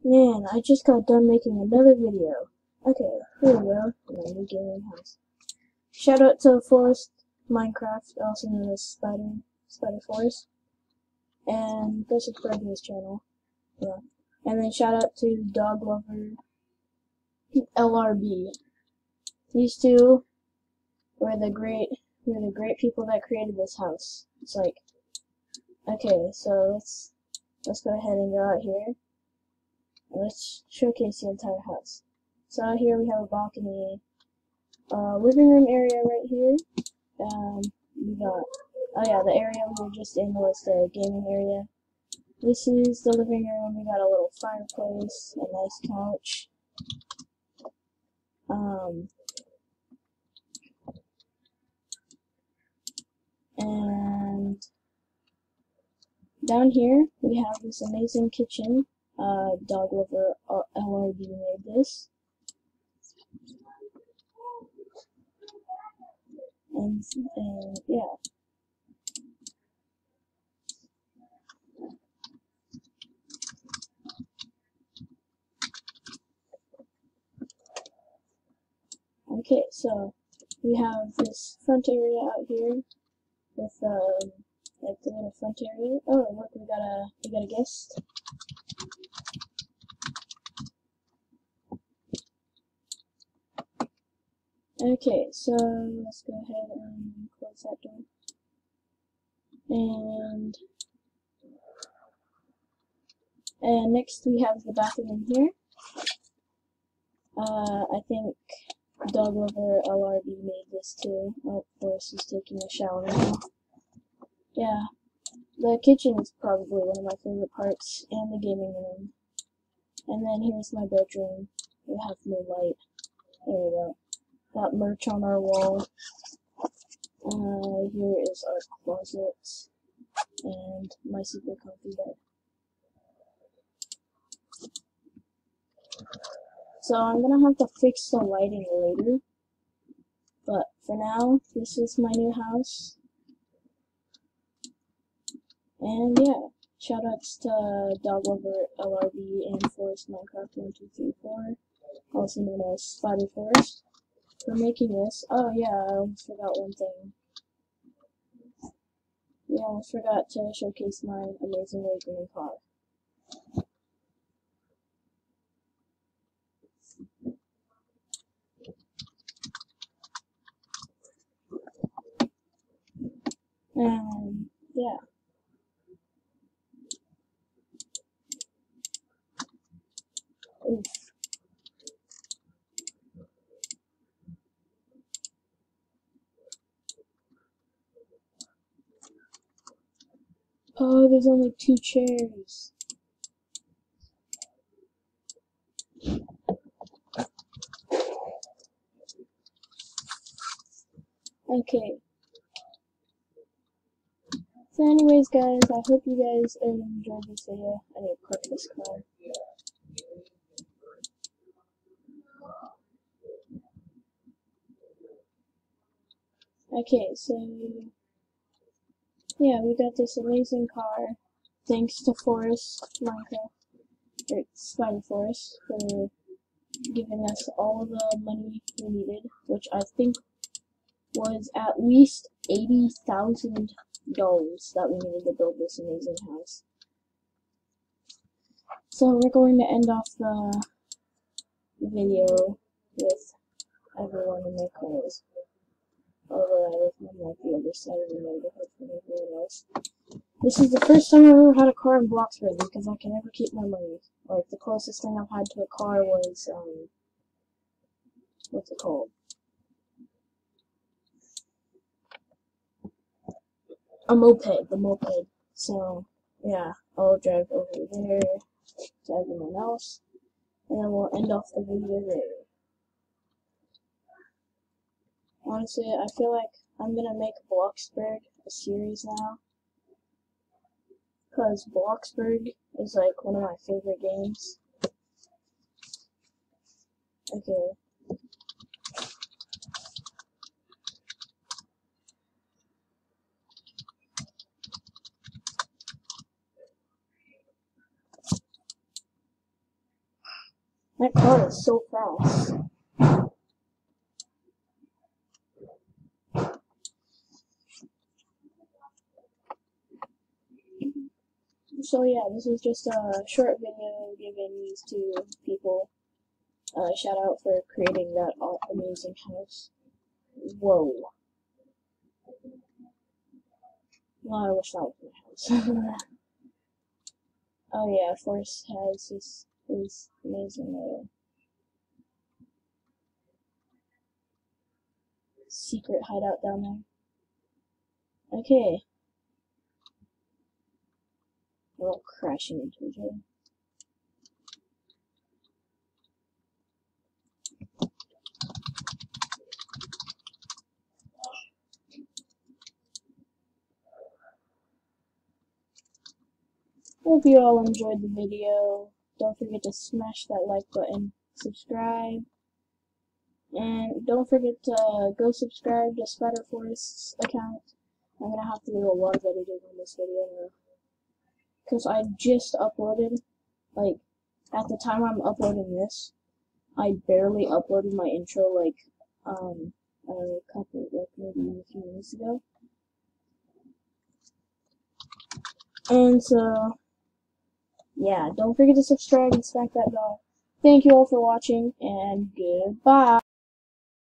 Man, I just got done making another video. Okay, here we go. My new gaming house. Shout out to Forest Minecraft, also known as SpiderForest. And go subscribe to his channel. Yeah. And then shout out to DogLoverLRB. These two were the great people that created this house. It's like, okay, so let's go ahead and go out here. And let's showcase the entire house. So out here we have a balcony, living room area right here. We got, oh yeah, the area we were just in was the gaming area. This is the living room. We got a little fireplace, a nice couch. And down here we have this amazing kitchen. DogLoverLRB made this. And yeah. Okay, so we have this front area out here with like the little front area. Oh, look, we got a guest. Okay, so let's go ahead and close that door. And next we have the bathroom in here. I think DogLoverLRB made this too. Oh, Forrest is taking a shower now. Yeah, the kitchen is probably one of my favorite parts, and the gaming room. And then here's my bedroom. We have no light. There we go. Got merch on our wall. Here is our closet and my super comfy bed. So I'm gonna have to fix the lighting later, but for now, this is my new house. And yeah, shoutouts to DogLoverLRB and Forest Minecraft 1234, also known as SpiderForest, for making this. Oh yeah, I almost forgot one thing. We almost forgot to showcase my amazingly green car. Yeah. Oof. Oh, there's only 2 chairs. Okay. So anyways guys, I hope you guys enjoyed this video. I need to park this car. Okay, so yeah, we got this amazing car thanks to Forest Minecraft, or SpiderForest, for giving us all the money we needed, which I think was at least $80,000 that we needed to build this amazing house. So we're going to end off the video with everyone in their cars. Although I live on like the other side of the neighborhood from everyone else. This is the first time I've ever had a car in Bloxburg because I can never keep my money. Like the closest thing I've had to a car was what's it called? A moped, the moped. So yeah, I'll drive over there to everyone else, and then we'll end off the video there. Honestly, I feel like I'm gonna make Bloxburg a series now, because Bloxburg is like one of my favorite games. Okay. That car is so fast. So yeah, this is just a short video giving these two people a shout out for creating that amazing house. Whoa. Well, I wish that was my house. Oh yeah, Forest has this amazing little secret hideout down there. Okay. We're all crashing into each other. Hope you all enjoyed the video. Don't forget to smash that like button, subscribe, and don't forget to go subscribe to SpiderForest's account. I'm gonna have to do a lot of editing on this video now, because I just uploaded, like, at the time I'm uploading this, I barely uploaded my intro, like, a couple, like, maybe a few minutes ago. And so, yeah, don't forget to subscribe and smack that bell. Thank you all for watching, and goodbye!